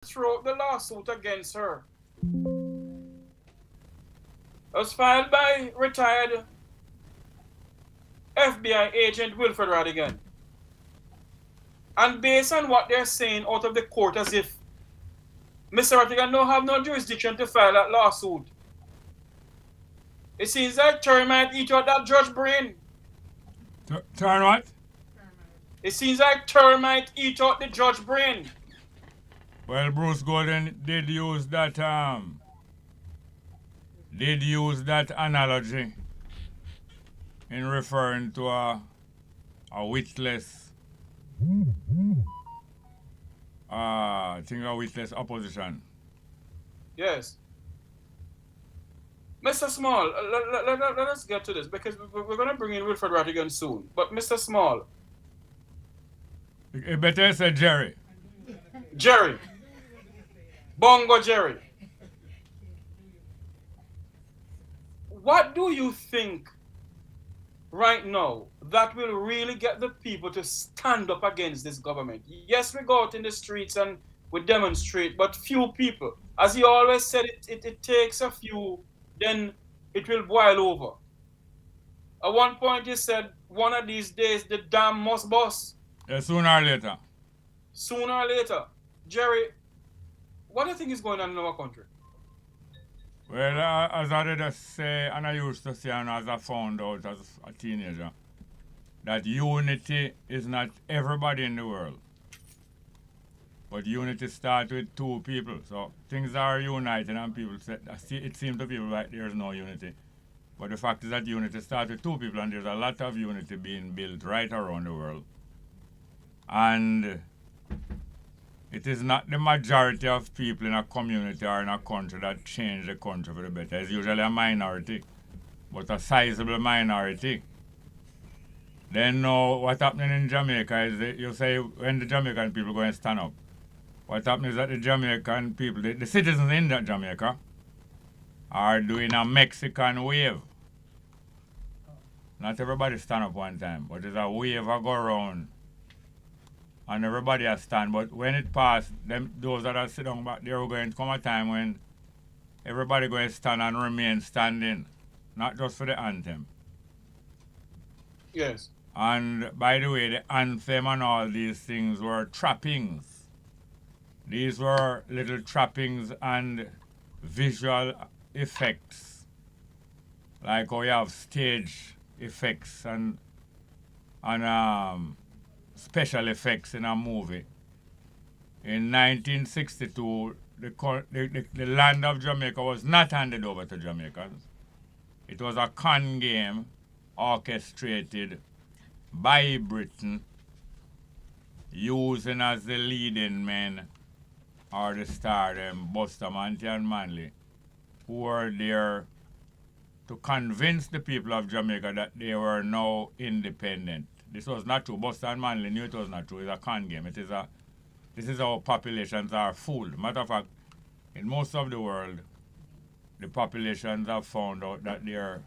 throw the lawsuit against her. It was filed by retired FBI agent Wilfred Radigan. And based on what they're saying out of the court, as if Mr. Radigan don't have no jurisdiction to file that lawsuit. It seems like termite eat out that judge brain. Turn what? It seems like termite eat out the judge brain. Well, Bruce Golden did use that analogy in referring to a witless a witless opposition. Yes. Mr. Small, let us get to this because we're going to bring in Wilfred Radigan soon. But Mr. Small. It better say Jerry. Jerry. Bongo Jerry. What do you think right now that will really get the people to stand up against this government? Yes, we go out in the streets and we demonstrate, but few people. As he always said, it takes a few, then it will boil over. At one point he said, one of these days the dam must burst. Yeah, sooner or later. Sooner or later. Jerry, what do you think is going on in our country? Well, as I did say, and I used to say, and as I found out as a teenager, that unity is not everybody in the world. But unity starts with two people. So things are united and people say, it seems to people like there's no unity. But the fact is that unity starts with two people and there's a lot of unity being built right around the world. And it is not the majority of people in a community or in a country that change the country for the better. It's usually a minority, but a sizable minority. Then what's happening in Jamaica is that you say when the Jamaican people go and stand up, what happens is that the Jamaican people, the citizens in that Jamaica, are doing a Mexican wave. Not everybody stand up one time, but there's a wave that go around. And everybody has stand, but when it passed, those that are sitting down back there are going to come a time when everybody going to stand and remain standing, not just for the anthem. Yes. And by the way, the anthem and all these things were trappings. These were little trappings and visual effects, like how you have stage effects and special effects in a movie. In 1962, the land of Jamaica was not handed over to Jamaicans. It was a con game orchestrated by Britain, using as the leading men or the star them Bustamante and Manley, who were there to convince the people of Jamaica that they were now independent. This was not true. Buster and Manley knew it was not true. It's a con game. This is how populations are fooled. Matter of fact, in most of the world, the populations have found out that their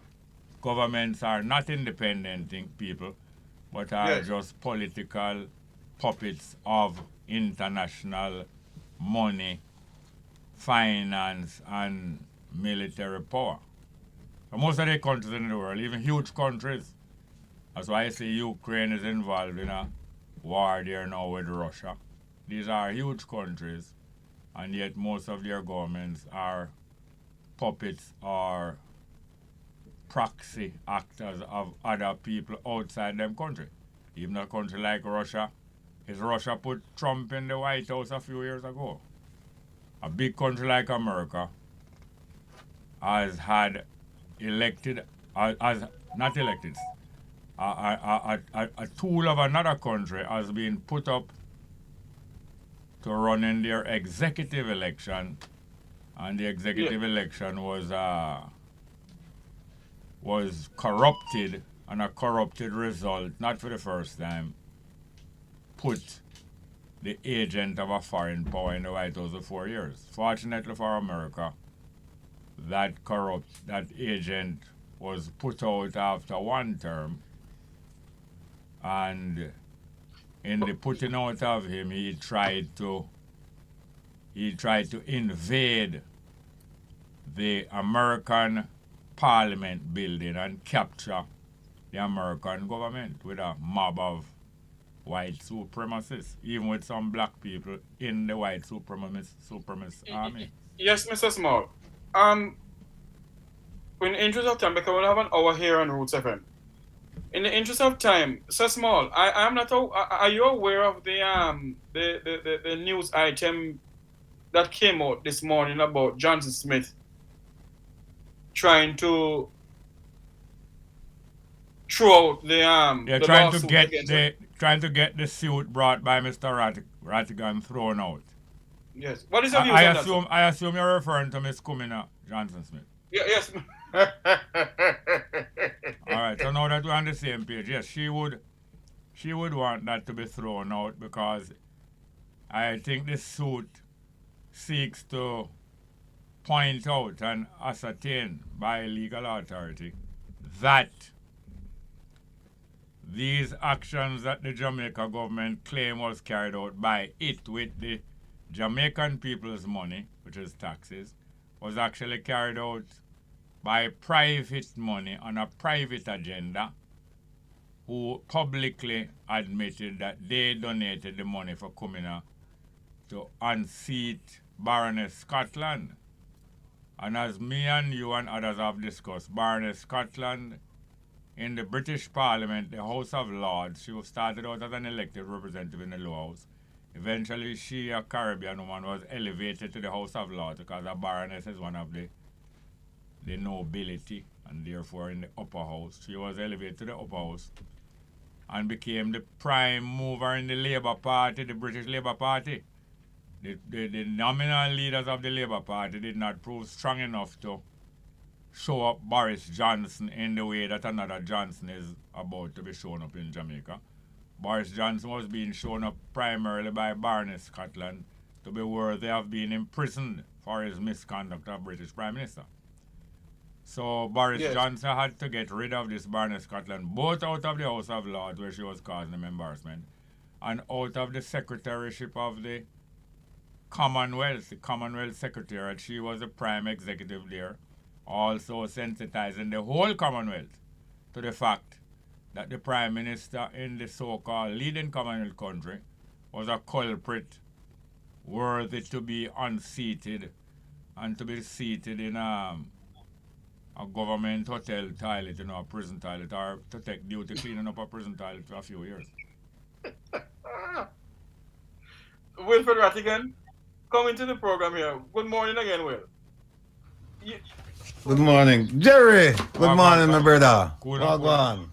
governments are not independent people, but are just political puppets of international money, finance, and military power. So most of the countries in the world, even huge countries, that's why I say Ukraine is involved in a war there now with Russia. These are huge countries, and yet most of their governments are puppets or proxy actors of other people outside them country. Even a country like Russia, Russia put Trump in the White House a few years ago. A big country like America has had elected, not elected, a tool of another country has been put up to run in their executive election, and the executive election was corrupted, and a corrupted result, not for the first time, put the agent of a foreign power in the White House for 4 years. Fortunately for America, that agent was put out after one term, and in the putting out of him, he tried to he tried to invade the American Parliament building and capture the American government with a mob of white supremacists, even with some black people in the white supremacist army. Yes, Mr. Small. In the interest of time, because we have an hour here on Roots FM. In the interest of time, Mr. Small, I am not. Are you aware of the news item that came out this morning about Johnson Smith trying to throw out They're the trying to lawsuit get against the him? trying to get the suit brought by Mr. Rattigan thrown out. Yes. What is your views I on assume I assume you're referring to Miss Kumina Johnson Smith. that? Yes. All right. So now that we're on the same page, yes, she would want that to be thrown out because I think this suit seeks to point out and ascertain by legal authority that these actions that the Jamaica government claim was carried out by it with the Jamaican people's money, which is taxes, was actually carried out by private money on a private agenda who publicly admitted that they donated the money for Kumina to unseat Baroness Scotland. And as me and you and others have discussed, Baroness Scotland in the British Parliament, the House of Lords, she started out as an elected representative in the Lower House. Eventually, she, a Caribbean woman, was elevated to the House of Lords because a baroness is one of the nobility, and therefore in the upper house. She was elevated to the upper house and became the prime mover in the Labour Party, the British Labour Party. The nominal leaders of the Labour Party did not prove strong enough to show up Boris Johnson in the way that another Johnson is about to be shown up in Jamaica. Boris Johnson was being shown up primarily by Baroness Scotland to be worthy of being imprisoned for his misconduct as British Prime Minister. So Boris Johnson had to get rid of this Baroness Scotland, both out of the House of Lords, where she was causing him embarrassment, and out of the secretaryship of the Commonwealth Secretariat. She was the prime executive there, also sensitizing the whole Commonwealth to the fact that the Prime Minister in the so-called leading Commonwealth country was a culprit worthy to be unseated and to be seated in a government hotel toilet, a prison toilet, or to take duty cleaning up a prison toilet for a few years. Wilfred Rattigan, coming to the program here. Good morning again, Will. Good morning, Jerry. Good morning, my brother. Cool. On.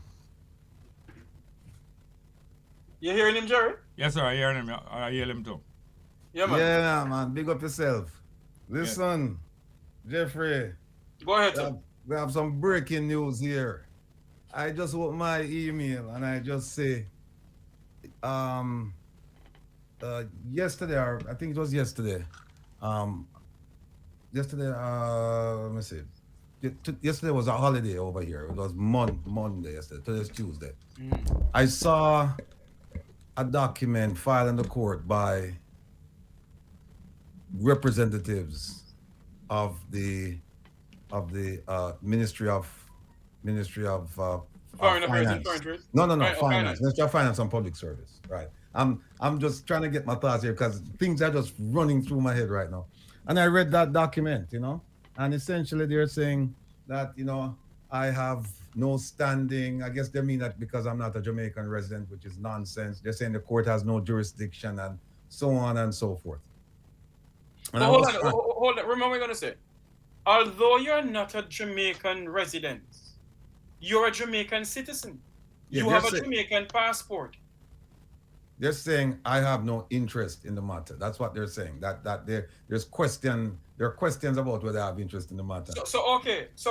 You hearing him, Jerry? Yes, sir. I hear him. I hear him too. Yeah, man. Yeah, man. Big up yourself. Listen, Jeffrey. Go ahead, sir. We have some breaking news here. I just opened my email and I just say, yesterday, or I think it was yesterday. Let me see. Yesterday was a holiday over here. It was Monday yesterday. Today's Tuesday. I saw a document filed in the court by representatives of the Ministry of Foreign Affairs Finance. and Foreign Trade? No, Finance. Finance. Ministry of Finance and Public Service. Right. I'm just trying to get my thoughts here because things are just running through my head right now. And I read that document, and essentially they're saying that, I have no standing. I guess they mean that because I'm not a Jamaican resident, which is nonsense. They're saying the court has no jurisdiction and so on and so forth. And hold on. Remember what I'm going to say. Although you're not a Jamaican resident, you're a Jamaican citizen. Yeah, you have a Jamaican passport. They're saying I have no interest in the matter. That's what they're saying. That there are questions about whether I have interest in the matter. So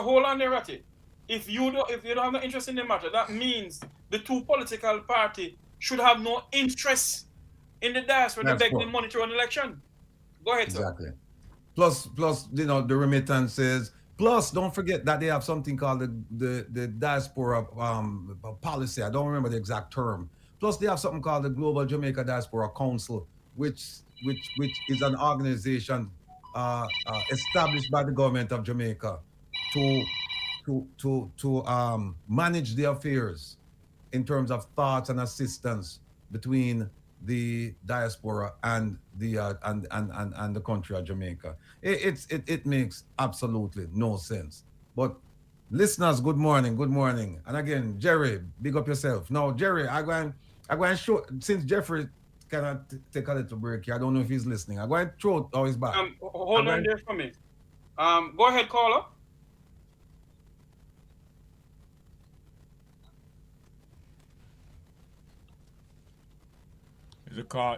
hold on there, Ratty. If you don't have no interest in the matter, that means the two political parties should have no interest in the diaspora to beg the money to an election. Go ahead, sir. Exactly. Plus, the remittances. Plus, don't forget that they have something called the diaspora policy. I don't remember the exact term. Plus, they have something called the Global Jamaica Diaspora Council, which is an organization established by the government of Jamaica to manage the affairs in terms of thoughts and assistance between the diaspora and the and the country of Jamaica. It makes absolutely no sense. But listeners, good morning, and again, Jerry, big up yourself. Now, Jerry, I go and show, since Jeffrey cannot take a little break here. I don't know if he's listening. I go and throw it. Oh, he's back. Hold on there for me. Go ahead, caller.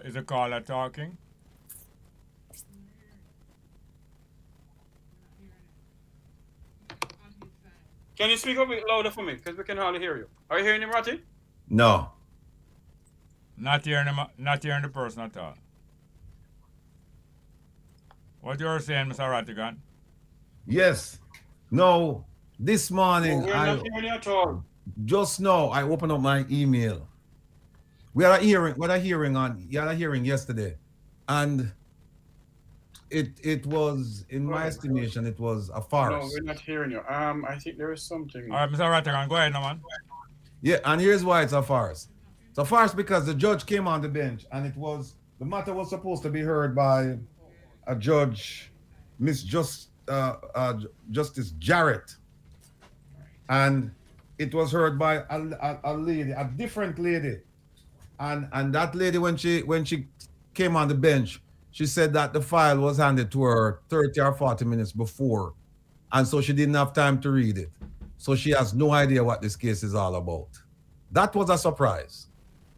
Is the caller talking? Can you speak a bit louder for me? Because we can hardly hear you. Are you hearing him, Ratty? No. Not hearing the person at all. What you're saying, Mr. Rattigan? Yes. No. This morning, We're not hearing you at all. Just now, I opened up my email. We had a hearing yesterday, and it was, in my estimation, it was a farce. No, we're not hearing you. I think there is something. All right, Mr. Rattigan, go ahead, now, man. Yeah, and here's why it's a farce. It's a farce because the judge came on the bench, and the matter was supposed to be heard by a judge, Justice Jarrett, and it was heard by a lady, a different lady. And that lady, when she came on the bench, she said that the file was handed to her 30 or 40 minutes before. And so she didn't have time to read it. So she has no idea what this case is all about. That was a surprise,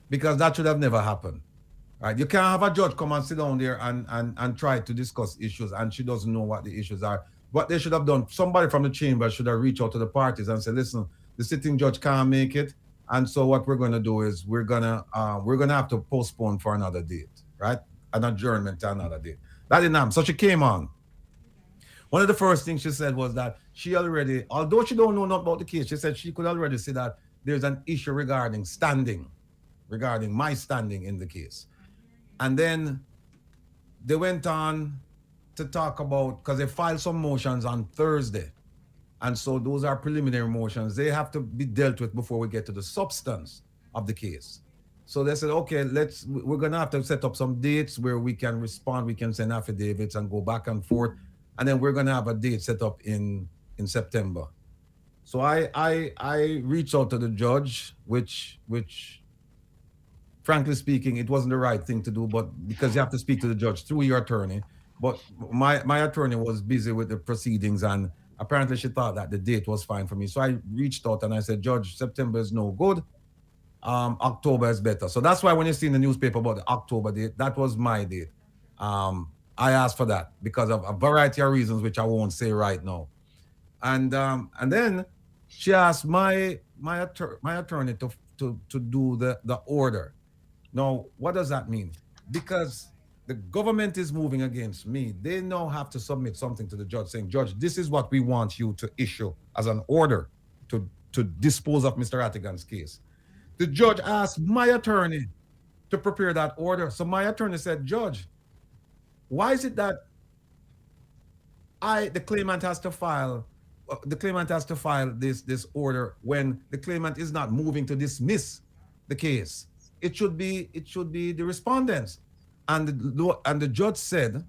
because that should have never happened. Right? You can't have a judge come and sit down there and try to discuss issues, and she doesn't know what the issues are. What they should have done, somebody from the chamber should have reached out to the parties and said, listen, the sitting judge can't make it. And so what we're going to do is we're gonna have to postpone for another date, right? An adjournment to another date. That didn't happen. So she came on. One of the first things she said was that she already, although she don't know nothing about the case, she said she could already see that there's an issue regarding my standing in the case. And then they went on to talk about, because they filed some motions on Thursday. And so those are preliminary motions. They have to be dealt with before we get to the substance of the case. So they said, okay, we're going to have to set up some dates where we can respond, we can send affidavits and go back and forth. And then we're going to have a date set up in September. So I reached out to the judge, which frankly speaking, it wasn't the right thing to do, but because you have to speak to the judge through your attorney. But my attorney was busy with the proceedings, and apparently she thought that the date was fine for me. So I reached out and I said, Judge, September is no good. October is better. So that's why when you see in the newspaper about the October date, that was my date. I asked for that because of a variety of reasons, which I won't say right now. And then she asked my attorney to do the order. Now, what does that mean? Because the government is moving against me. They now have to submit something to the judge saying, Judge, this is what we want you to issue as an order to dispose of Mr. Rattigan's case. The judge asked my attorney to prepare that order. So my attorney said, Judge, why is it that the claimant has to file this order when the claimant is not moving to dismiss the case? It should be the respondents. And the judge said,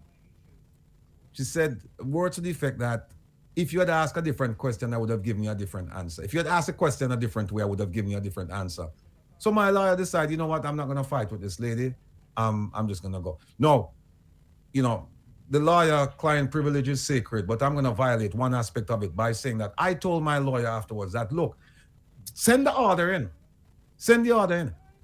she said words to the effect that if you had asked a different question, I would have given you a different answer. If you had asked a question a different way, I would have given you a different answer. So my lawyer decided, you know what, I'm not going to fight with this lady. I'm just going to go. No, the lawyer-client privilege is sacred, but I'm going to violate one aspect of it by saying that I told my lawyer afterwards that, look, send the order in.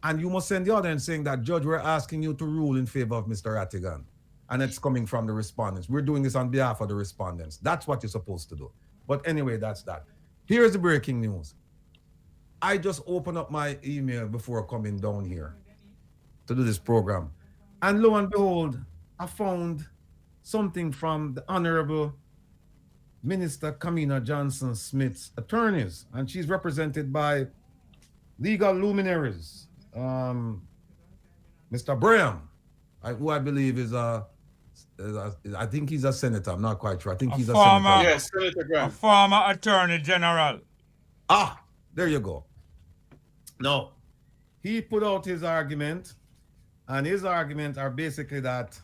And you must send the order in saying that, Judge, we're asking you to rule in favor of Mr. Rattigan. And it's coming from the respondents. We're doing this on behalf of the respondents. That's what you're supposed to do. But anyway, that's that. Here's the breaking news. I just opened up my email before coming down here to do this program. And lo and behold, I found something from the Honorable Minister Kamina Johnson-Smith's attorneys. And she's represented by legal luminaries. Mr. Braham, who I believe I think he's a senator. I'm not quite sure. I think A he's a former- senator. Yes, Senator A Grant. former attorney general. Ah, there you go. No, he put out his argument, and his argument are basically that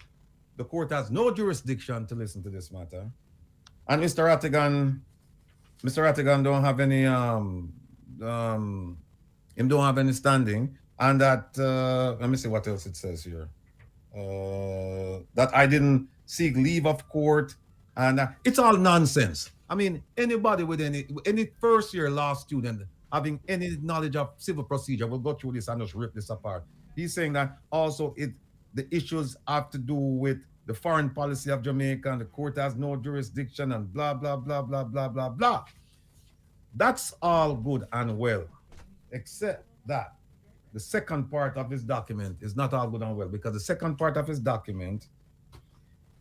the court has no jurisdiction to listen to this matter, and Mr. Rattigan don't have any him don't have any standing, and that let me see what else it says here. That I didn't seek leave of court, and it's all nonsense. I mean, anybody with any first year law student having any knowledge of civil procedure will go through this and just rip this apart. He's saying that also the issues have to do with the foreign policy of Jamaica, and the court has no jurisdiction, and blah blah blah blah blah blah blah. That's all good and well, except that the second part of his document is not all good and well, because the second part of his document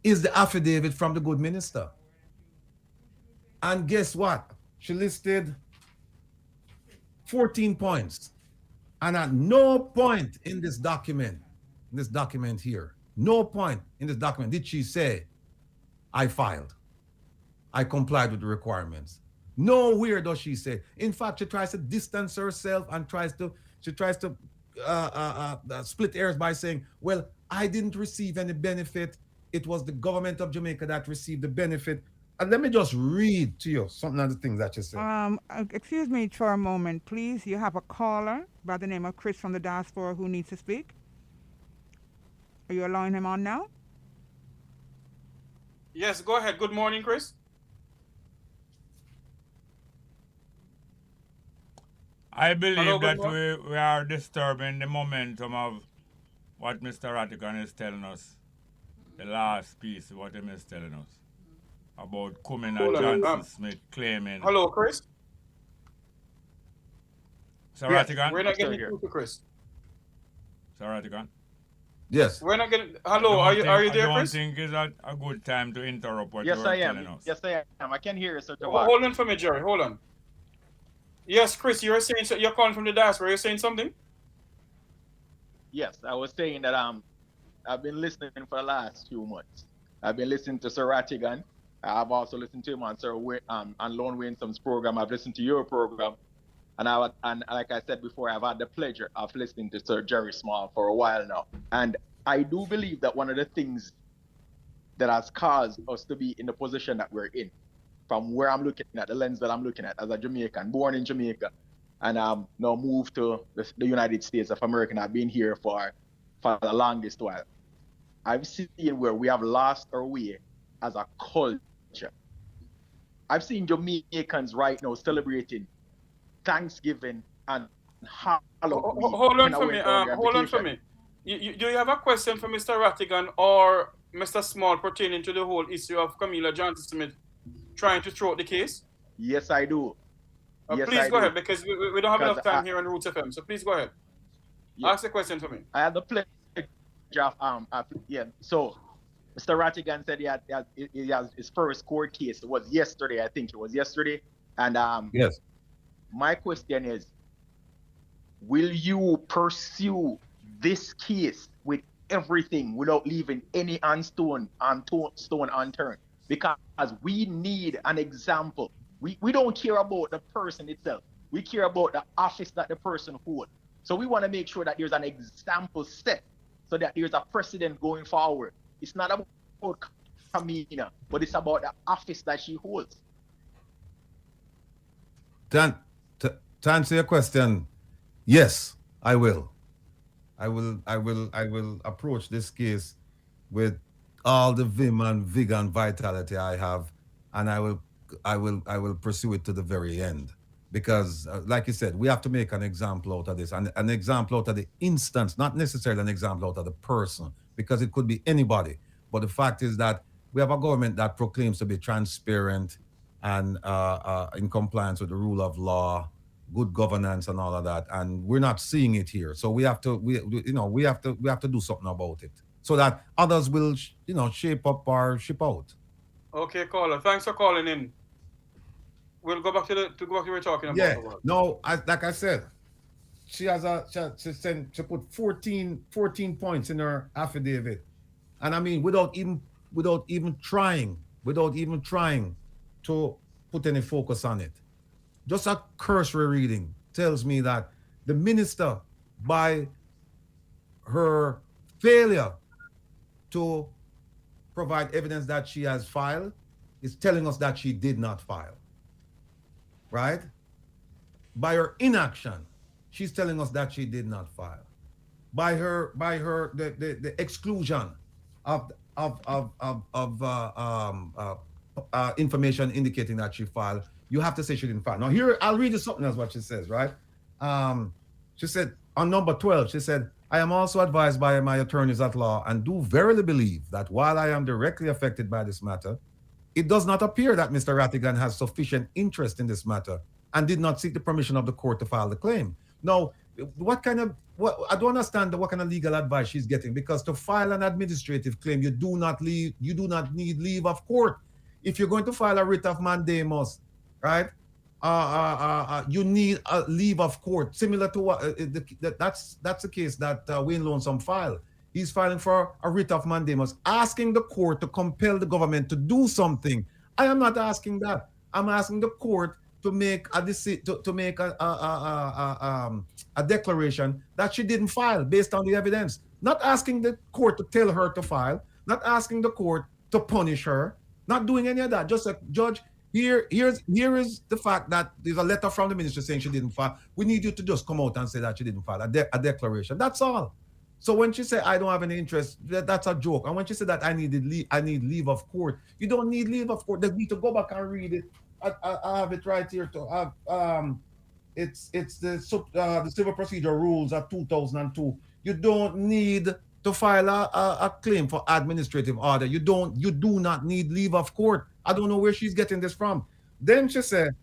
is the affidavit from the good minister. And guess what? She listed 14 points. And at no point in this document here, no point in this document did she say, I filed, I complied with the requirements. Nowhere does she say. In fact, she tries to distance herself and she tries to split hairs by saying, well, I didn't receive any benefit. It was the government of Jamaica that received the benefit. And let me just read to you some of the things that you said. Excuse me for a moment, please. You have a caller by the name of Chris from the diaspora who needs to speak. Are you allowing him on now? Yes, go ahead. Good morning, Chris. I believe Hello, that good we are disturbing the momentum of what Mr. Rattigan is telling us. The last piece, what he is telling us about Cumming and Hold on, Johnson Smith claiming. Hello, Chris. Sir Yes, Rattigan? we're not I'm still getting here. through to Chris. Sir Rattigan? Yes. We're not getting. Hello, are you there, I don't Chris? think it's a good time to interrupt what Yes, you were I am. telling us. Yes, I am. I can hear you, Sir Oh, Jawad. hold on for me, Jerry. Hold on. Yes, Chris, you're saying you're calling from the diaspora. You're saying something? Yes, I was saying that I've been listening for the last few months. I've been listening to Sir Rattigan. I've also listened to him on on Lone Winsom's program. I've listened to your program, and like I said before, I've had the pleasure of listening to Sir Jerry Small for a while now. And I do believe that one of the things that has caused us to be in the position that we're in, from where I'm looking at, the lens that I'm looking at as a Jamaican, born in Jamaica, and now moved to the United States of America, and I've been here for the longest while. I've seen where we have lost our way as a culture. I've seen Jamaicans right now celebrating Thanksgiving and Halloween. Hold on when I for went me. on their Hold on for vacation. me. Do you have a question for Mr. Rattigan or Mr. Small pertaining to the whole issue of Camilla Johnson Smith trying to throw out the case? Yes, I do. Yes, Please I go do. ahead, because we don't have enough Because time here on Roots FM. So please go ahead. Yeah. Ask the question for me. I had the pleasure of So Mr. Rattigan said he has his first court case. It was yesterday, I think it was yesterday. And Yes. my question is, will you pursue this case with everything without leaving any stone unturned? Because we need an example. We don't care about the person itself. We care about the office that the person holds. So we want to make sure that there's an example set so that there's a precedent going forward. It's not about Camina, but it's about the office that she holds. To answer your question, yes, I will. I will approach this case with all the vim and vigor and vitality I have, and I will pursue it to the very end. Because, like you said, we have to make an example out of this, and an example out of the instance, not necessarily an example out of the person, because it could be anybody. But the fact is that we have a government that proclaims to be transparent and in compliance with the rule of law, good governance, and all of that, and we're not seeing it here. So we have to do something about it, so that others will, shape up or ship out. Okay, caller. Thanks for calling in. We'll go back to what we were talking about. Yeah. No, like I said, she put 14 points in her affidavit, and I mean without even trying to put any focus on it. Just a cursory reading tells me that the minister, by her failure to provide evidence that she has filed, is telling us that she did not file. Right? By her inaction, she's telling us that she did not file. By the exclusion of information indicating that she filed, you have to say she didn't file. Now here, I'll read you something else what she says, right? She said on number 12, she said, I am also advised by my attorneys at law and do verily believe that while I am directly affected by this matter, it does not appear that Mr. Rattigan has sufficient interest in this matter and did not seek the permission of the court to file the claim. Now, I don't understand what kind of legal advice she's getting, because to file an administrative claim, you do not need leave of court. If you're going to file a writ of mandamus, right? You need a leave of court, similar to what that's the case that Wayne Lonesome filed. He's filing for a writ of mandamus, asking the court to compel the government to do something. I am not asking that. I'm asking the court to make a declaration that she didn't file based on the evidence. Not asking the court to tell her to file. Not asking the court to punish her. Not doing any of that. Just like, Judge, here is the fact that there's a letter from the minister saying she didn't file. We need you to just come out and say that she didn't file a declaration. That's all. So when she said I don't have any interest, that's a joke. And when she said that I need leave of court, you don't need leave of court. They need to go back and read it. I have it right here to have. It's the civil procedure rules of 2002. You don't need to file a claim for administrative order. You do not need leave of court. I don't know where she's getting this from. Then she said,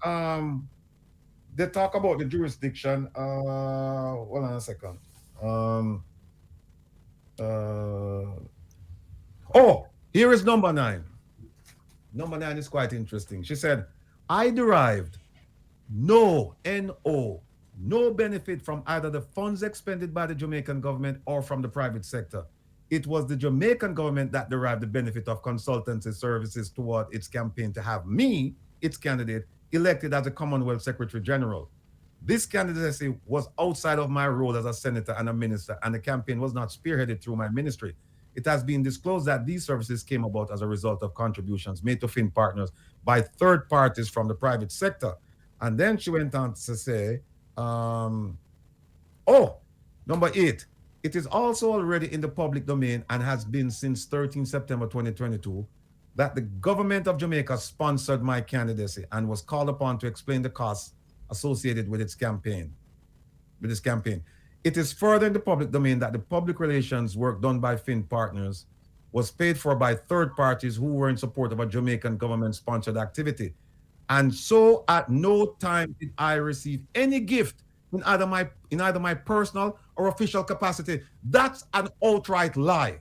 they talk about the jurisdiction. Hold on a second. Here is number 9. Number 9 is quite interesting. She said, I derived no benefit from either the funds expended by the Jamaican government or from the private sector. It was the Jamaican government that derived the benefit of consultancy services toward its campaign to have me, its candidate, elected as a Commonwealth Secretary General. This candidacy was outside of my role as a senator and a minister, and the campaign was not spearheaded through my ministry. It has been disclosed that these services came about as a result of contributions made to Finn Partners by third parties from the private sector. And then she went on to say, number 8, it is also already in the public domain and has been since 13 September 2022 that the government of Jamaica sponsored my candidacy and was called upon to explain the costs associated with its campaign. It is further in the public domain that the public relations work done by Finn Partners was paid for by third parties who were in support of a Jamaican government-sponsored activity. And so at no time did I receive any gift in either my personal or official capacity. That's an outright lie.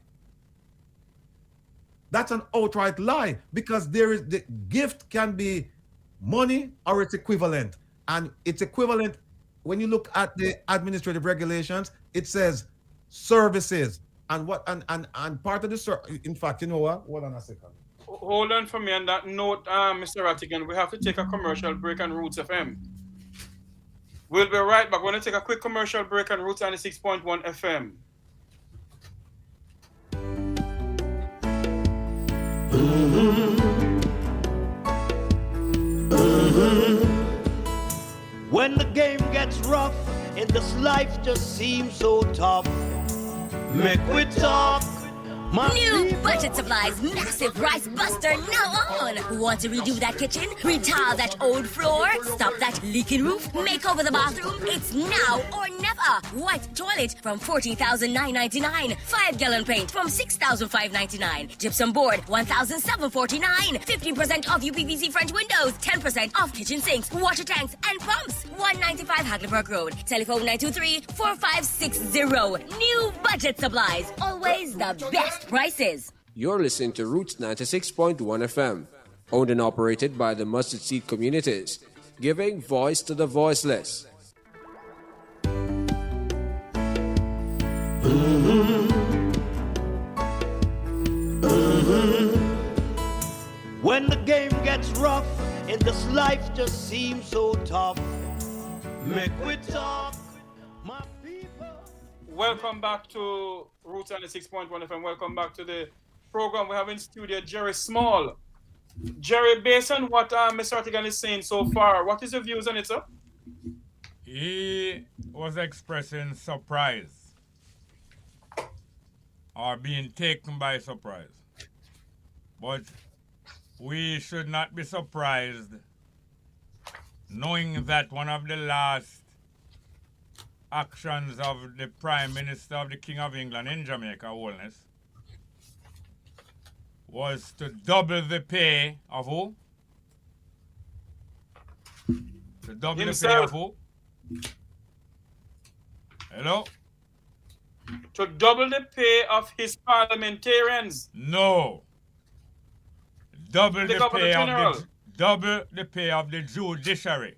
That's an outright lie, because the gift can be money or its equivalent. And it's equivalent. When you look at the administrative regulations, it says services and part of the in fact, you know what? Hold on a second. Hold on for me on that note, Mr. Rattigan. We have to take a commercial break on Roots FM. We'll be right back. We're going to take a quick commercial break on Roots 96.1 FM. When the game gets rough and this life just seems so tough, make we talk. New Budget Supplies massive rice buster now on. Want to redo that kitchen? Retile that old floor? Stop that leaking roof? Make over the bathroom? It's now or never. White toilet from $14,999. 5-gallon paint from $6,599. Gypsum board $1,749. 15% off UPVC French windows. 10% off kitchen sinks, water tanks, and pumps. 195 Hackleburg Road. Telephone 923-4560. New Budget Supplies. Always the best prices. You're listening to Roots 96.1 FM, owned and operated by the Mustard Seed Communities, giving voice to the voiceless. When the game gets rough and this life just seems so tough, make we talk, my people. Welcome back to Roots 96.1 FM. Welcome back to the program. We have in studio Jerry Small. Jerry, based on what Mr. Artigan is saying so far, what is your views on it, sir? He was expressing surprise or being taken by surprise. But we should not be surprised knowing that one of the last actions of the Prime Minister of the King of England in Jamaica, Holness, was to double the pay of who? To double the pay of who? Hello? To double the pay of his parliamentarians. No. Double The the Governor pay General. of the double the pay of the judiciary.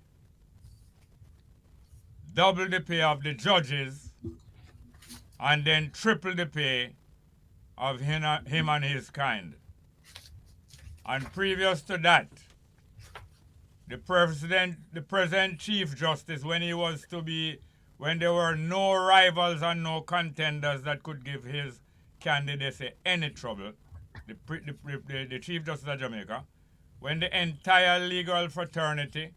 Double the pay of the judges, and then triple the pay of him and his kind. And previous to that, the present Chief Justice, when there were no rivals and no contenders that could give his candidacy any trouble, the Chief Justice of Jamaica, when the entire legal fraternity,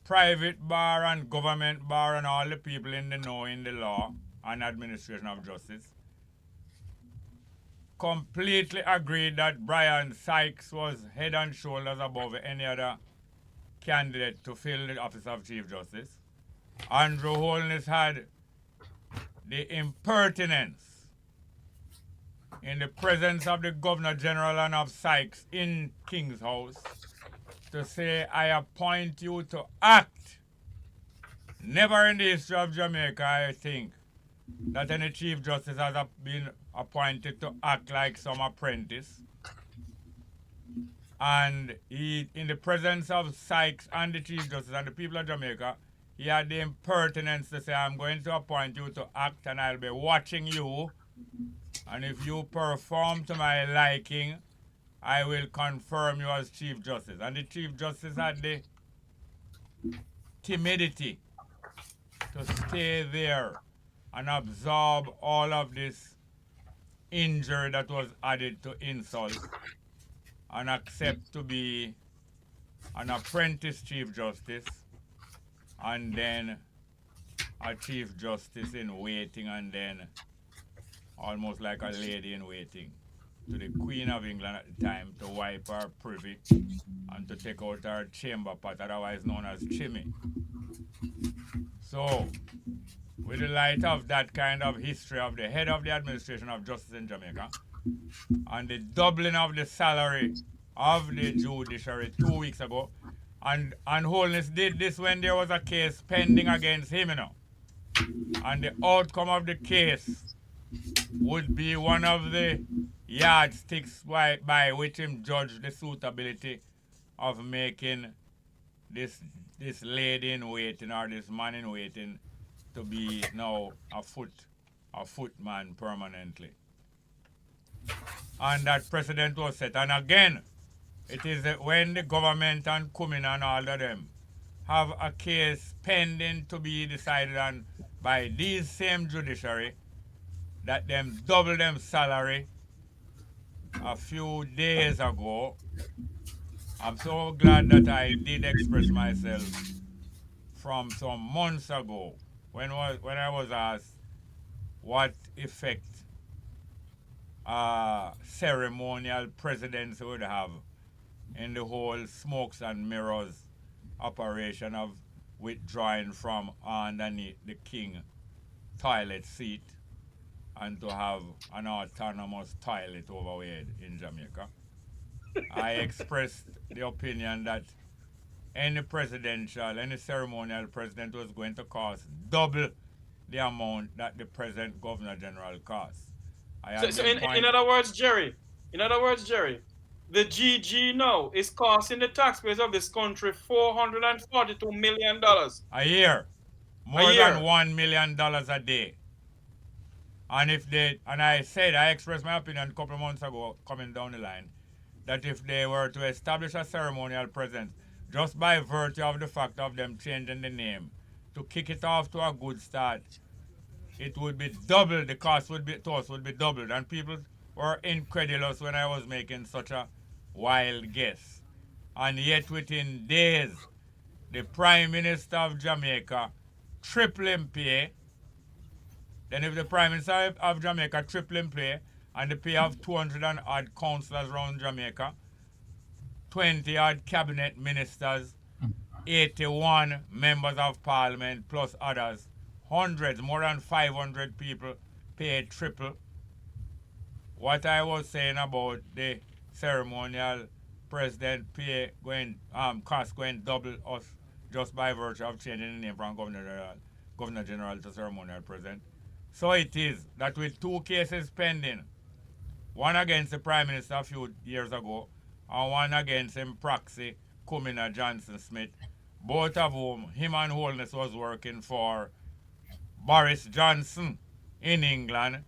private bar and government bar and all the people in the know in the law and administration of justice completely agreed that Brian Sykes was head and shoulders above any other candidate to fill the office of Chief Justice, Andrew Holness had the impertinence in the presence of the Governor General and of Sykes in King's House to say, I appoint you to act. Never in the history of Jamaica, I think, that any Chief Justice has been appointed to act like some apprentice. And he, in the presence of Sykes and the Chief Justice and the people of Jamaica, he had the impertinence to say, I'm going to appoint you to act and I'll be watching you. And if you perform to my liking, I will confirm you as Chief Justice. And the Chief Justice had the timidity to stay there and absorb all of this injury that was added to insult and accept to be an apprentice Chief Justice and then a Chief Justice in waiting and then almost like a lady in waiting to the Queen of England at the time to wipe her privy and to take out her chamber pot, otherwise known as chimney. So, with the light of that kind of history of the head of the administration of justice in Jamaica and the doubling of the salary of the judiciary 2 weeks ago, and Holness did this when there was a case pending against him, you know. And the outcome of the case would be one of the yardsticks by which him judged the suitability of making this lady in waiting or this man in waiting to be now a footman permanently. And that precedent was set. And again, it is when the government and Cumming and all of them have a case pending to be decided on by these same judiciary, that them double them salary a few days ago. I'm so glad that I did express myself from some months ago when I was asked what effect ceremonial presidency would have in the whole smokes and mirrors operation of withdrawing from underneath the king toilet seat and to have an autonomous toilet overhead in Jamaica. I expressed the opinion that any ceremonial president was going to cost double the amount that the present Governor General costs. So in other words, Jerry, the GG now is costing the taxpayers of this country $442 million a year. More than $1 million a day. And if they, and I expressed my opinion a couple of months ago, coming down the line, that if they were to establish a ceremonial presence, just by virtue of the fact of them changing the name, to kick it off to a good start, it would be double, the cost would be, to us would be doubled. And people were incredulous when I was making such a wild guess. And yet within days, the Prime Minister of Jamaica triple him pay. Then if the Prime Minister of Jamaica triple him pay, and the pay of 200 and odd councillors around Jamaica, 20 odd cabinet ministers, 81 members of parliament plus others, hundreds, more than 500 people paid triple. What I was saying about the ceremonial president pay going cost going double us just by virtue of changing the name from Governor General to ceremonial president. So it is that with two cases pending, one against the Prime Minister a few years ago, and one against him proxy, Kumina Johnson Smith, both of whom him and Holness was working for Boris Johnson in England,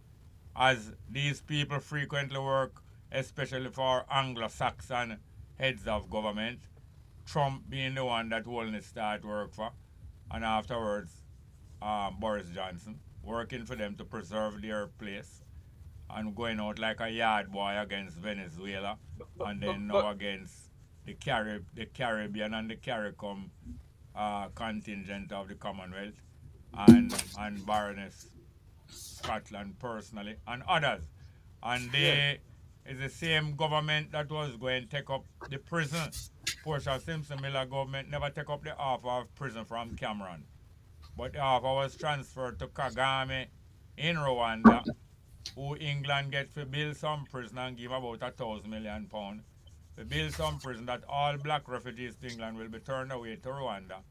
as these people frequently work, especially for Anglo-Saxon heads of government, Trump being the one that Holness started work for, and afterwards Boris Johnson, working for them to preserve their place and going out like a yard boy against Venezuela, and then now against the Caribbean and the CARICOM contingent of the Commonwealth, and Baroness Scotland personally, and others. And they is the same government that was going to take up the prison. Portia Simpson Miller government never take up the offer of prison from Cameron, but the offer was transferred to Kagame in Rwanda, who England get to build some prison and give about £1,000 million to build some prison that all black refugees to England will be turned away to Rwanda,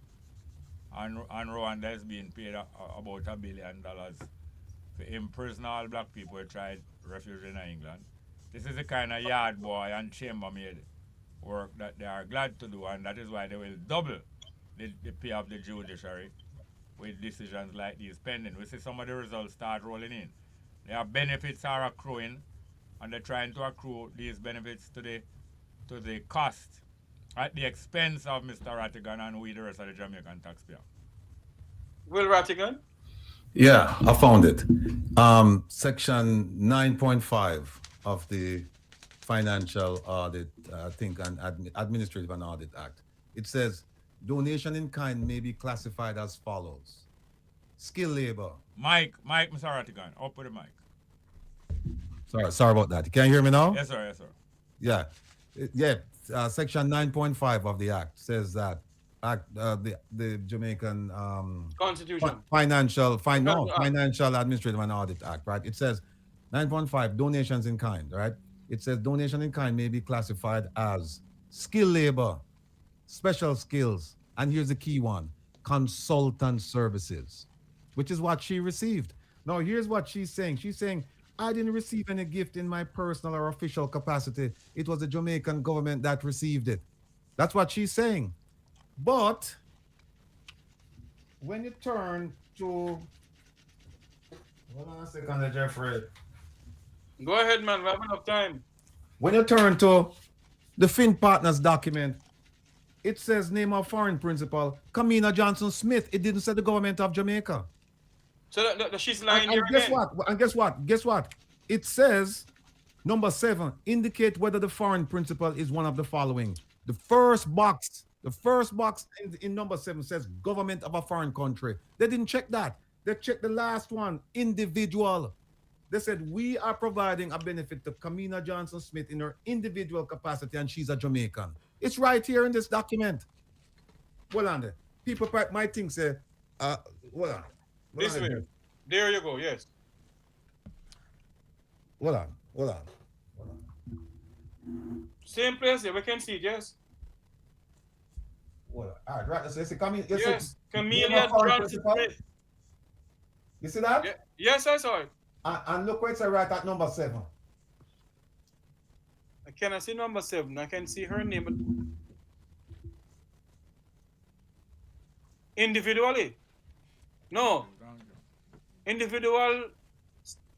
and Rwanda is being paid about $1 billion to imprison all black people who tried refuge in England. This is the kind of yard boy and chambermaid work that they are glad to do, and that is why they will double the pay of the judiciary with decisions like these pending. We see some of the results start rolling in. Their benefits are accruing, and they're trying to accrue these benefits to the cost at the expense of Mr. Rattigan and we, the rest of the Jamaican taxpayer. Will Rattigan? Yeah, I found it. Section 9.5 of the Financial Audit, I think, and Administrative and Audit Act. It says donation in kind may be classified as follows: skilled labor. Mike, Mr. Rattigan, up with the mic. Sorry about that. Can you hear me now? Yes, sir. Yes, sir. Yeah. Section 9.5 of the Act says that the Jamaican Constitution. Financial Administrative and Audit Act, right? It says 9.5 donations in kind, right? It says donation in kind may be classified as skilled labor, special skills, and here's the key one: consultant services, which is what she received. Now, here's what she's saying. She's saying, I didn't receive any gift in my personal or official capacity. It was the Jamaican government that received it. That's what she's saying. But when you turn to, hold on a second, Jeffrey. Go ahead, man. We have enough time. When you turn to the Fin Partners document, it says name of foreign principal, Kamina Johnson Smith. It didn't say the government of Jamaica. So she's lying here And guess what? It says, number 7, indicate whether the foreign principal is one of the following. The first box in number 7 says government of a foreign country. They didn't check that. They checked the last one, individual. They said, we are providing a benefit to Kamina Johnson Smith in her individual capacity, and she's a Jamaican. It's right here in this document. Hold on there. People might think, say, hold on. This way. There you go, yes. Hold on. Same place, yeah, we can see it, yes. Hold on. All right. So it's Camelia Johnson Smith. You see that? Yeah. Yes, I saw it. And look where it's right at number 7. I cannot see number 7. I can see her name. Individually? No. Individual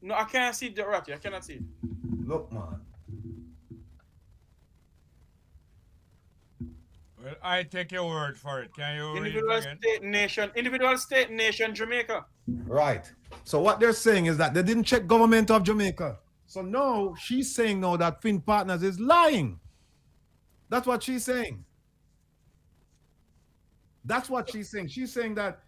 No, I can't see the Ratty. I cannot see it. Look, man. Well, I take your word for it. Can you read it again? Individual state nation Jamaica. Right. So what they're saying is that they didn't check government of Jamaica. So now she's saying now that Finn Partners is lying. That's what she's saying. That's what she's saying. She's saying that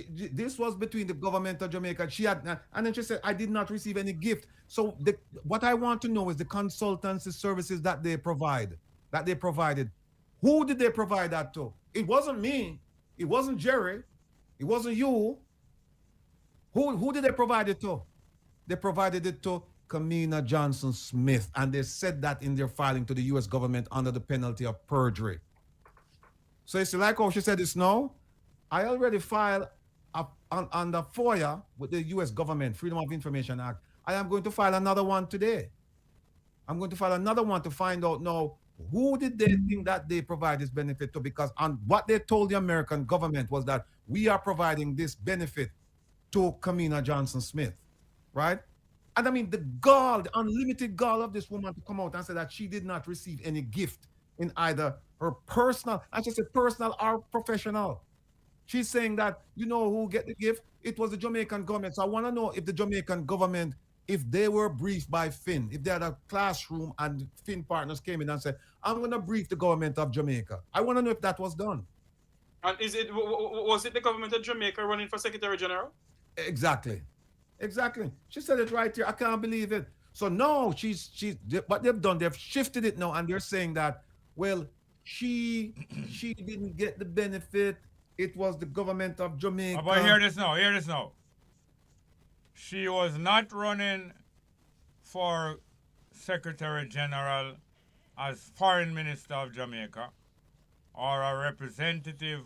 this was between the government of Jamaica. She had, and then she said, I did not receive any gift. So what I want to know is the consultancy services that they provided. Who did they provide that to? It wasn't me. It wasn't Jerry. It wasn't you. Who did they provide it to? They provided it to Kamina Johnson Smith, and they said that in their filing to the U.S. government under the penalty of perjury. So it's like how she said this now. I already filed under FOIA with the U.S. government, Freedom of Information Act. I am going to file another one today. I'm going to file another one to find out now who did they think that they provide this benefit to, because on what they told the American government was that we are providing this benefit to Kamina Johnson Smith, right? And I mean, the gall, the unlimited gall of this woman to come out and say that she did not receive any gift in either her personal, and she said personal or professional. She's saying that, you know who get the gift? It was the Jamaican government. So I want to know if the Jamaican government, if they were briefed by Finn, if they had a classroom and Finn Partners came in and said, I'm going to brief the government of Jamaica. I want to know if that was done. And was it the government of Jamaica running for Secretary General? Exactly. She said it right here. I can't believe it. So now what they've done, they've shifted it now, and they're saying that, well, she didn't get the benefit. It was the government of Jamaica. But hear this now. She was not running for Secretary General as Foreign Minister of Jamaica or a representative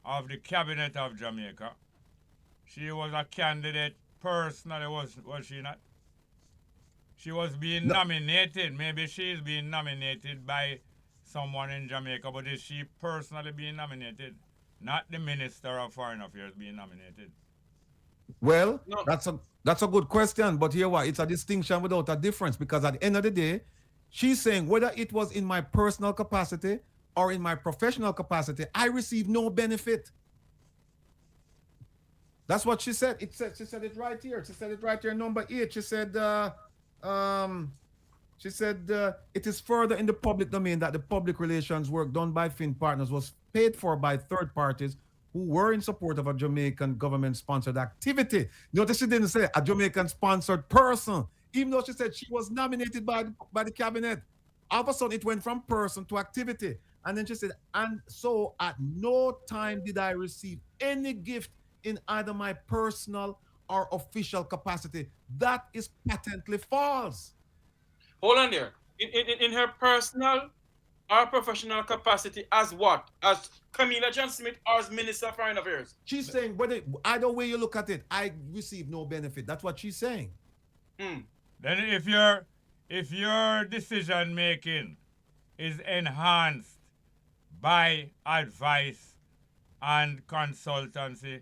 of the Cabinet of Jamaica. She was a candidate personally, was she not? She was being nominated. Maybe she's being nominated by someone in Jamaica, but is she personally being nominated? Not the Minister of Foreign Affairs being nominated. Well, no. That's a good question, but here what? It's a distinction without a difference, because at the end of the day, she's saying whether it was in my personal capacity or in my professional capacity, I received no benefit. That's what she said. She said it right here. She said it right here, number 8. She said it is further in the public domain that the public relations work done by Finn Partners was paid for by third parties who were in support of a Jamaican government-sponsored activity. Notice she didn't say a Jamaican-sponsored person, even though she said she was nominated by the cabinet. All of a sudden, it went from person to activity. And then she said, and so at no time did I receive any gift in either my personal or official capacity. That is patently false. Hold on there. In her personal or professional capacity as what? As Kamina Johnson Smith or as Minister of Foreign Affairs? She's saying, whether either way you look at it, I receive no benefit. That's what she's saying. Then if your decision making is enhanced by advice and consultancy,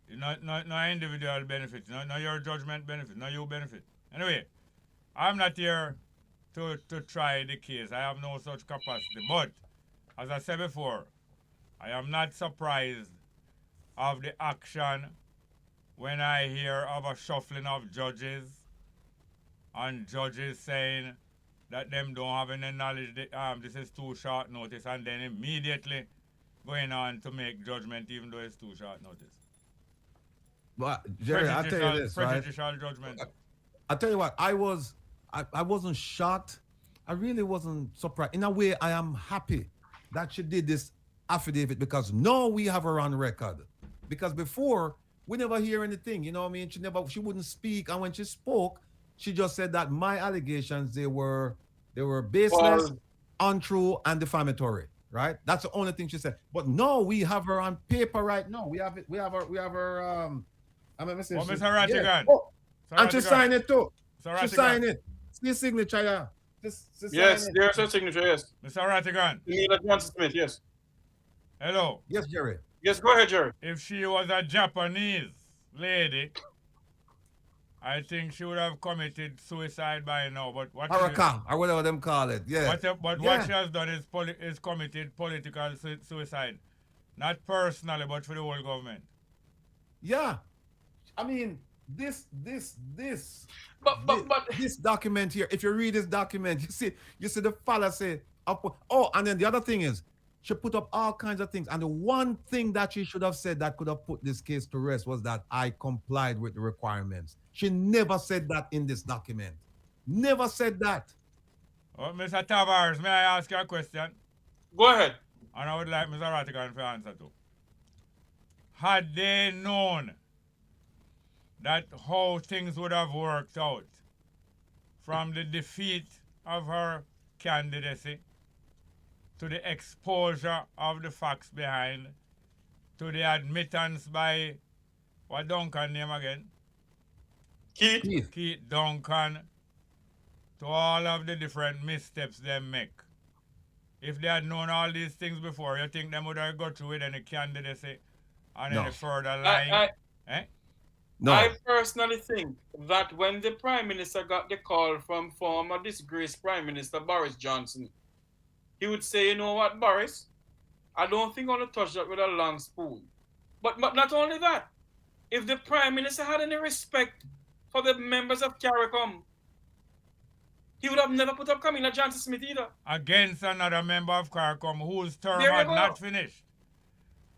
no individual benefit, no your judgment benefit, no you benefit. Anyway, I'm not here to try the case. I have no such capacity. But, as I said before, I am not surprised of the action when I hear of a shuffling of judges and judges saying that them don't have any knowledge that this is too short notice, and then immediately going on to make judgment even though it's too short notice. But Jerry, I'll tell you this, right? Prejudicial judgment. I'll tell you what, I wasn't shocked. I really wasn't surprised. In a way, I am happy that she did this affidavit, because now we have her on record. Because before, we never hear anything, you know what I mean? She wouldn't speak, and when she spoke, she just said that my allegations, they were baseless, untrue, and defamatory, right? That's the only thing she said. But no, we have her on paper right now. We have her Miss Haratigan. Yeah. Oh, and she signed it too. She signed it. See signature, yeah. Yes, there's a signature, yes. Mr. Haratigan. Kamina Johnson Smith, yes. Hello. Yes, Jerry. Yes, go ahead, Jerry. If she was a Japanese lady I think she would have committed suicide by now. But what Araka, or whatever them call it. Yeah. what Yeah. she has done is committed political suicide, not personally, but for the whole government. Yeah. I mean, this But this document here, if you read this document, you see the fallacy of, oh, and then the other thing is she put up all kinds of things. And the one thing that she should have said that could have put this case to rest was that I complied with the requirements. She never said that in this document. Never said that. Oh, Mr. Tavares, may I ask you a question? go ahead. And I would like Mr. Ratigan to answer too. Had they known that how things would have worked out from the defeat of her candidacy to the exposure of the facts behind to the admittance by what Duncan name again? Keith. Keith Duncan, to all of the different missteps they make. If they had known all these things before, you think they would have got through with any candidacy and No. any further line? No. I personally think that when the Prime Minister got the call from former disgraced Prime Minister Boris Johnson, he would say, you know what, Boris, I don't think I'm going to touch that with a long spoon. But not only that, if the Prime Minister had any respect for the members of CARICOM, he would have never put up Camilla Johnson Smith either. Against another member of CARICOM whose term There you had go. not finished.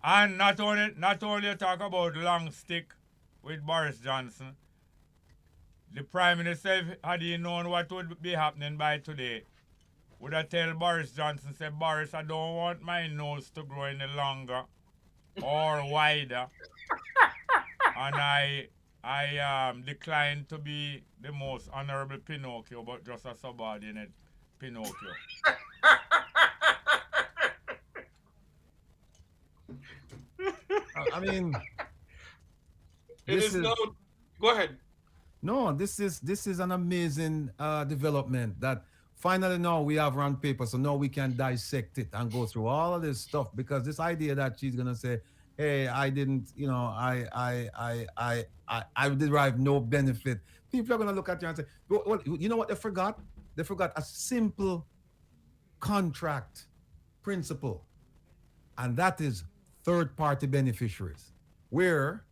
And not only talk about long stick with Boris Johnson, the Prime Minister, had he known what would be happening by today, would have tell Boris Johnson, say, Boris, I don't want my nose to grow any longer or wider. And I decline to be the most honorable Pinocchio, but just a subordinate Pinocchio. I mean, It This is is- no. Go ahead. no, this is an amazing development that finally now we have on paper, so now we can dissect it and go through all of this stuff, because this idea that she's gonna say, hey, I didn't, you know, I derive no benefit. People are gonna look at you and say, well, you know what they forgot? They forgot a simple contract principle, and that is third-party beneficiaries, where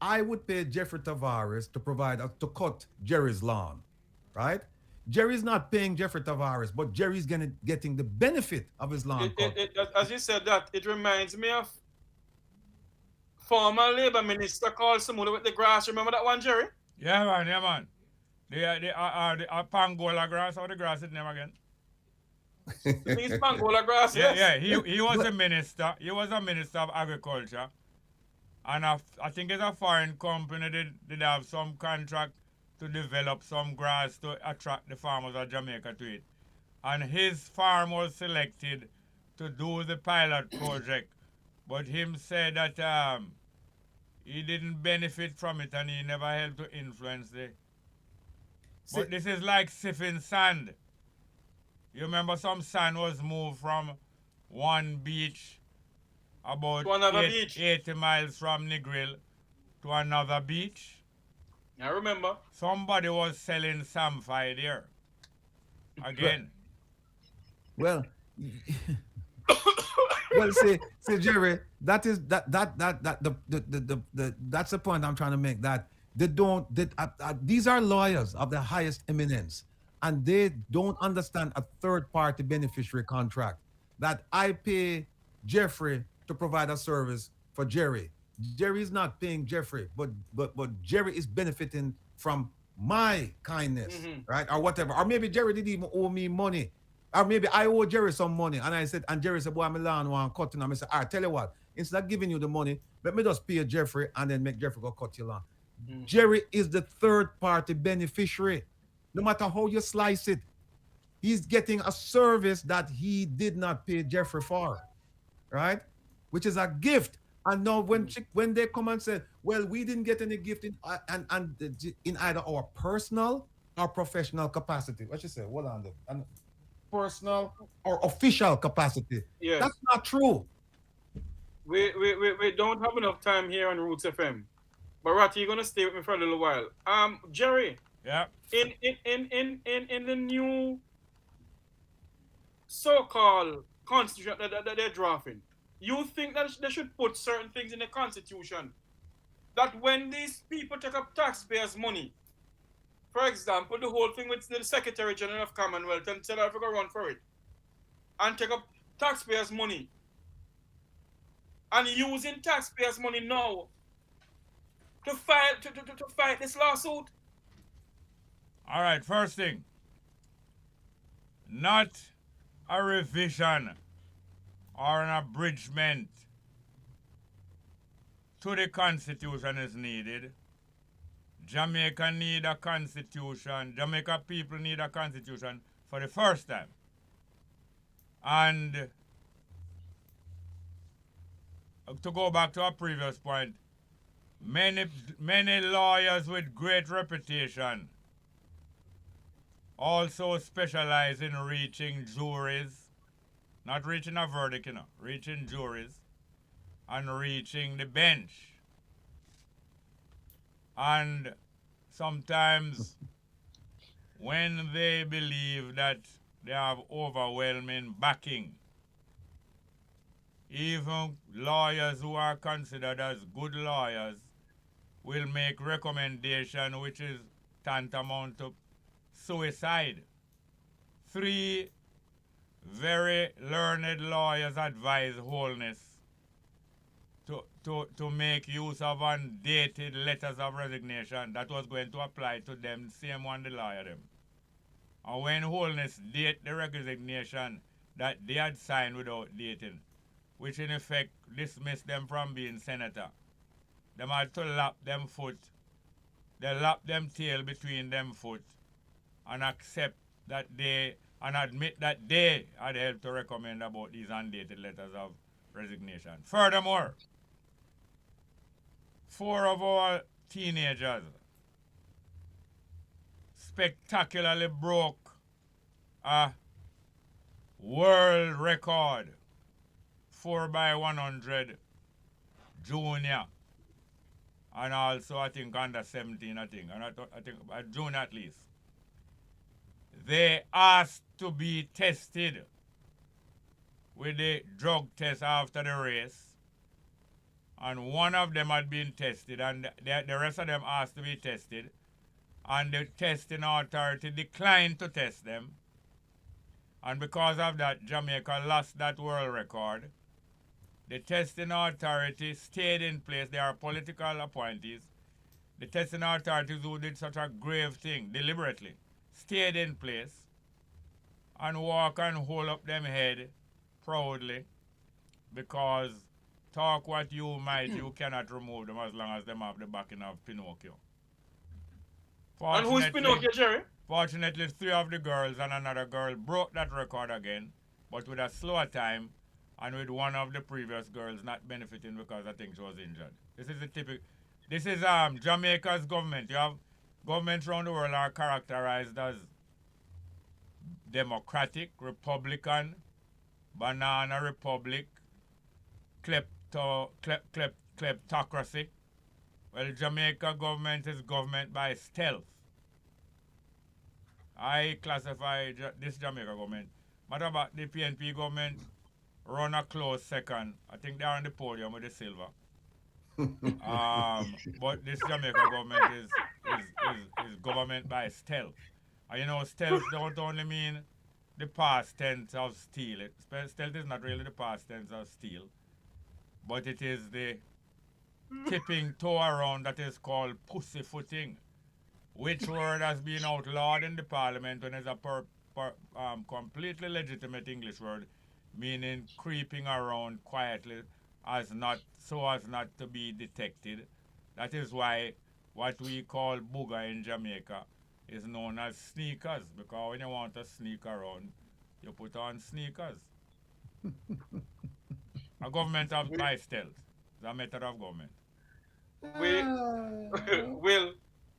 I would pay Jeffrey Tavares to provide to cut Jerry's lawn, right? Jerry's not paying Jeffrey Tavares, but Jerry's getting the benefit of his lawn cut. As you said that, it reminds me of former Labour Minister called somebody with the grass. Remember that one, Jerry? Yeah, man, yeah, man. The Pangola grass, or the grass is name again? These Pangola grass, Yeah, yes. yeah. He was a minister. He was a minister of agriculture. And I think it's a foreign company did have some contract to develop some grass to attract the farmers of Jamaica to it. And his farm was selected to do the pilot project. But him said that he didn't benefit from it and he never helped to influence the. But this is like siphing sand. You remember some sand was moved from one beach about To another beach. 80 miles from Negril to another beach. I remember. Somebody was selling samphire there. Again. Well, well, see, Jerry, that's the point I'm trying to make. That these are lawyers of the highest eminence, and they don't understand a third-party beneficiary contract. That I pay Jeffrey to provide a service for Jerry. Jerry is not paying Jeffrey, but Jerry is benefiting from my kindness, right, or whatever. Or maybe Jerry didn't even owe me money. Or maybe I owe Jerry some money, and Jerry said, boy, I'm a lawn one cutting. And I said, all right, tell you what, instead of giving you the money, let me just pay Jeffrey and then make Jeffrey go cut your lawn. Jerry is the third party beneficiary. No matter how you slice it, he's getting a service that he did not pay Jeffrey for, right? Which is a gift. And now when they come and say, well, we didn't get any gift in either our personal or professional capacity. What you say? Hold on there. Personal or official capacity. Yes. That's not true. We don't have enough time here on Roots FM But Ratty, you're gonna stay with me for a little while. Jerry, Yeah. in the new so-called constitution that they're drafting, you think that they should put certain things in the constitution that when these people take up taxpayers' money, for example, the whole thing with the Secretary General of Commonwealth and South Africa run for it, and take up taxpayers' money, and using taxpayers' money now to fight this lawsuit. All right, first thing, not a revision or an abridgment to the Constitution is needed. Jamaica need a constitution. Jamaica people need a constitution for the first time. And to go back to our previous point, many lawyers with great reputation also specialize in reaching juries, not reaching a verdict, reaching juries and reaching the bench. And sometimes when they believe that they have overwhelming backing, even lawyers who are considered as good lawyers will make recommendation which is tantamount to suicide. 3 very learned lawyers advise Holness to make use of undated letters of resignation that was going to apply to them, same one the lawyer them. And when Holness date the resignation that they had signed without dating, which in effect dismissed them from being senator, them had to lap them foot, they lap them tail between them foot and accept that they, and admit that they had helped to recommend about these undated letters of resignation. Furthermore, 4 of our teenagers spectacularly broke a world record 4x100 junior, and also I think under 17, I think junior at least. They asked to be tested with the drug test after the race, and one of them had been tested, and the rest of them asked to be tested, and the testing authority declined to test them. And because of that, Jamaica lost that world record. The testing authority stayed in place. They are political appointees. The testing authorities who did such a grave thing deliberately stayed in place and walk and hold up them head proudly, because talk what you might, you cannot remove them as long as them have the backing of Pinocchio. And who's Pinocchio, Jerry? Fortunately, 3 of the girls and another girl broke that record again, but with a slower time, and with one of the previous girls not benefiting because I think she was injured. This is the typical. This is Jamaica's government. You have governments around the world are characterized as democratic, republican, banana republic, kleptocracy. Well, Jamaica government is government by stealth. I classify this Jamaica government. Matter about the PNP government, run a close second. I think they're on the podium with the silver. But this Jamaica government is government by stealth. And you know, stealth don't only mean the past tense of steal. Stealth is not really the past tense of steal, but it is the tipping toe around that is called pussyfooting, which word has been outlawed in the parliament when it's a completely legitimate English word, meaning creeping around quietly so as not to be detected. That is why what we call booger in Jamaica is known as sneakers, because when you want to sneak around, you put on sneakers. A government of by stealth is a method of government. Will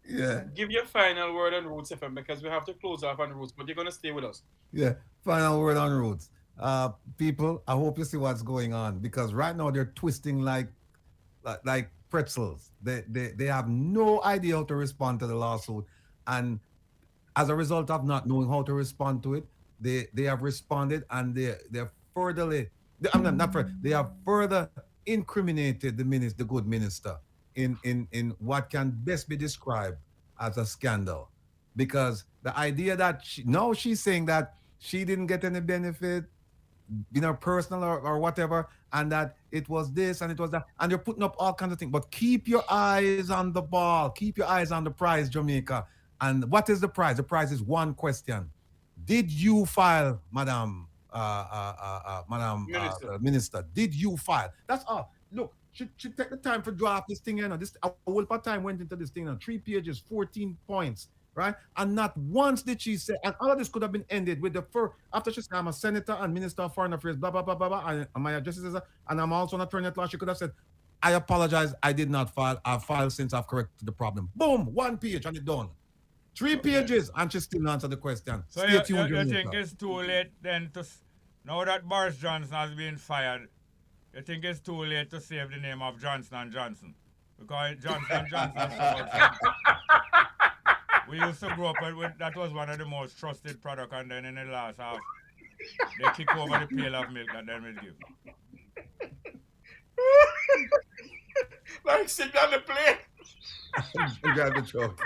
Yeah. give your final word on Roots FM, because we have to close off on Roots, but you're going to stay with us. Yeah. Final word on Roots. People, I hope you see what's going on, because right now they're twisting like pretzels. They have no idea how to respond to the lawsuit, and as a result of not knowing how to respond to it, they have responded, and they have further incriminated the good minister in what can best be described as a scandal, because the idea that she's saying that she didn't get any benefit, personal or whatever, and that it was this and it was that, and you're putting up all kinds of things. But keep your eyes on the ball, keep your eyes on the prize, Jamaica. And what is the prize? The prize is one question: did you file, Madam Minister? Did you file? That's all. Look, she take the time to draft this thing. This a whole lot of time went into this thing. 3 pages, 14 points. Right, and not once did she say, and all of this could have been ended with the first, after she said, I'm a senator and minister of foreign affairs, blah, blah, blah, blah, blah, and my address is, and I'm also an attorney at law. She could have said, I apologize, I did not file, I've filed since I've corrected the problem. Boom, 1 page and it's done. 3 pages, and she still answered the question. So Stay tuned. you think it's too late then now that Boris Johnson has been fired, you think it's too late to save the name of Johnson & Johnson? Because Johnson & Johnson we used to grow up with, that was one of the most trusted products, and then in the last half, they kick over the pail of milk that they will give. Like sit on the plane. Drive the truck.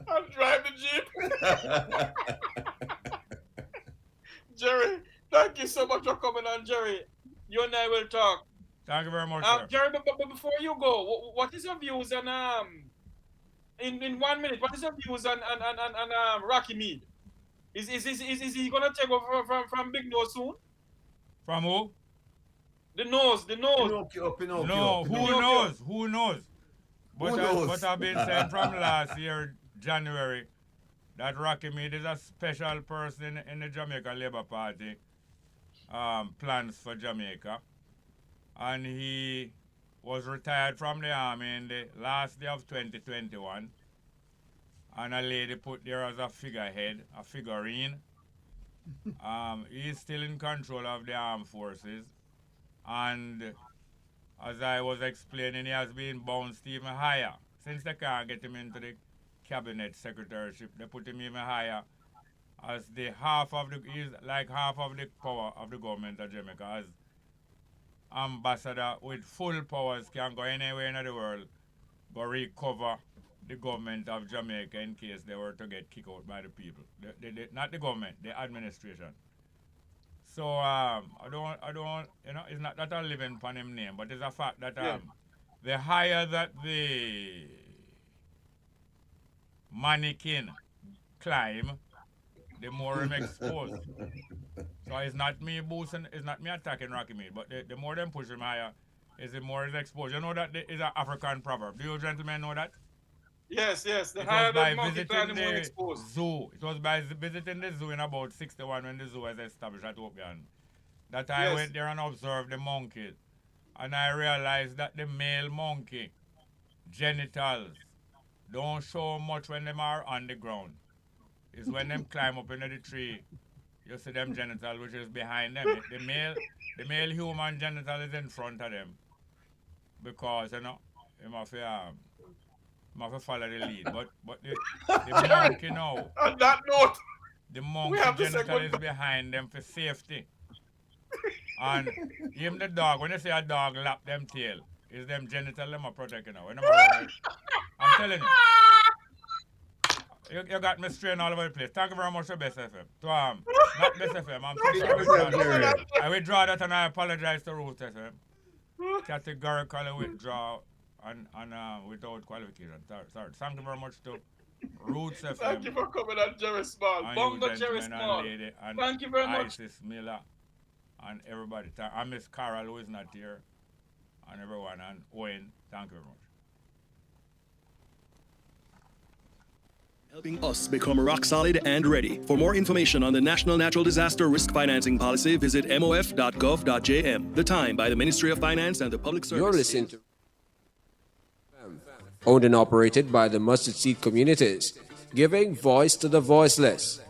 I'll drive the Jeep. Jerry, thank you so much for coming on, Jerry. You and I will talk. Thank you very much, sir. Jerry, but before you go, what is your views on in 1 minute? What is your views on Rocky Mead? Is he gonna take over from Big Nose soon? From who? The nose. Pinocchio. No, who knows? But I've been saying from last year, January, that Rocky Mead is a special person in the Jamaica Labour Party plans for Jamaica. And he was retired from the army in the last day of 2021. And a lady put there as a figurehead, a figurine. He's still in control of the armed forces. And as I was explaining, he has been bounced even higher. Since they can't get him into the cabinet secretaryship, they put him even higher as he's half of the power of the government of Jamaica, as ambassador with full powers, can go anywhere in the world, go recover the government of Jamaica in case they were to get kicked out by the people. Not the government, the administration. So I don't, it's not that I live in upon him name, but it's a fact that the higher that the mannequin climb, the more I'm exposed. So it's not me boosting, it's not me attacking Rocky Mead, but the more them push him higher, the more he's exposed. You know that is an African proverb. Do you gentlemen know that? Yes. The higher the monkey climb, the more exposed. Zoo. It was by visiting the zoo in about 61 when the zoo was established at Opian that I went there and observed the monkeys. And I realized that the male monkey genitals don't show much when them are on the ground. It's when them climb up into the tree, you see them genitals, which is behind them. The male human genital is in front of them because, you must follow the lead. But the monkey now. On that note, the monkey genital is behind them for safety. And even the dog, when you say a dog lap them tail, is them genital them are protecting now. I'm telling you. You got me straying all over the place. Thank you very much for Best FM. Not Best FM, I'm so sorry. I withdraw that and I apologize to Roots FM. Categorically withdraw and without qualification. Sorry. Thank you very much to Roots FM. Thank you for coming on, Jerry Small. Bongo Jerry Small. Thank you very much. Isis Miller and everybody. And Miss Carol, who is not here, and everyone, and Owen. Thank you very much. Helping us become rock solid and ready. For more information on the National Natural Disaster Risk Financing Policy, visit mof.gov.jm. The Time by the Ministry of Finance and the Public Service. You're listening to owned and operated by the Mustard Seed communities, giving voice to the voiceless.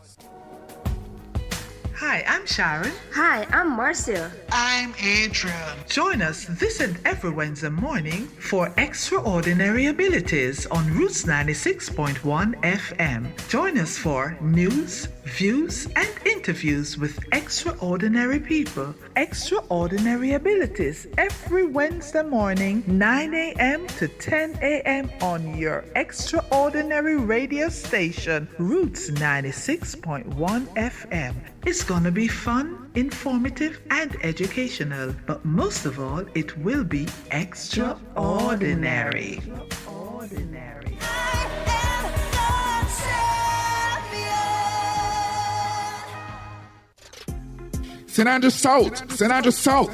Hi, I'm Sharon. Hi, I'm Marcia. I'm Adrian. Join us this and every Wednesday morning for Extraordinary Abilities on Roots 96.1 FM. Join us for news, views, and interviews with extraordinary people. Extraordinary Abilities every Wednesday morning, 9 a.m. to 10 a.m. on your extraordinary radio station, Roots 96.1 FM. It's gonna be fun, informative, and educational, but most of all, it will be extraordinary. Extraordinary. St. Andrews South, St. Andrews South.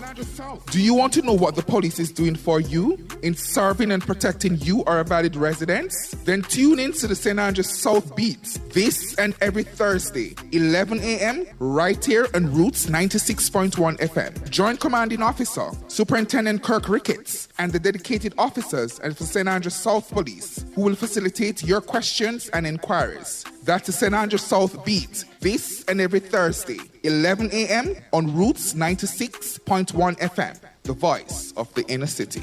Do you want to know what the police is doing for you in serving and protecting you, our valid residents? Then tune in to the St. Andrews South Beats this and every Thursday, 11 a.m. right here on Roots 96.1 FM. Join Commanding Officer Superintendent Kirk Ricketts and the dedicated officers and for St. Andrews South Police who will facilitate your questions and inquiries. That's the St. Andrews South Beat this and every Thursday, 11 a.m. on Roots 96.1 FM, the voice of the inner city.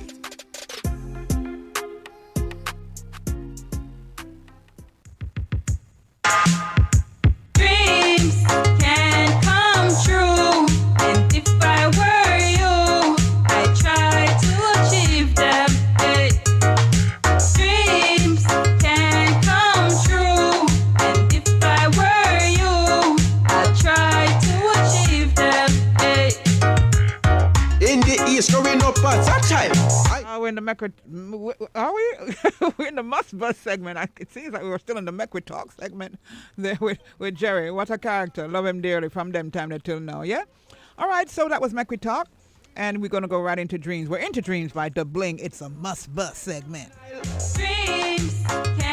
Dreams can come true, and if I were you, I'd try to achieve them. Hey. Dreams can come true, and if I were you, I'd try to achieve them. Hey. In the east, growing up as a child. We're in the Mecca. Are we? We're in the Must Bus segment. It seems like we were still in the Mecca Talk segment there with Jerry. What a character. Love him dearly from them time till now, yeah? All right, so that was Mecca Talk, and we're going to go right into Dreams. We're into Dreams by The Bling. It's a Must Bus segment. Dreams can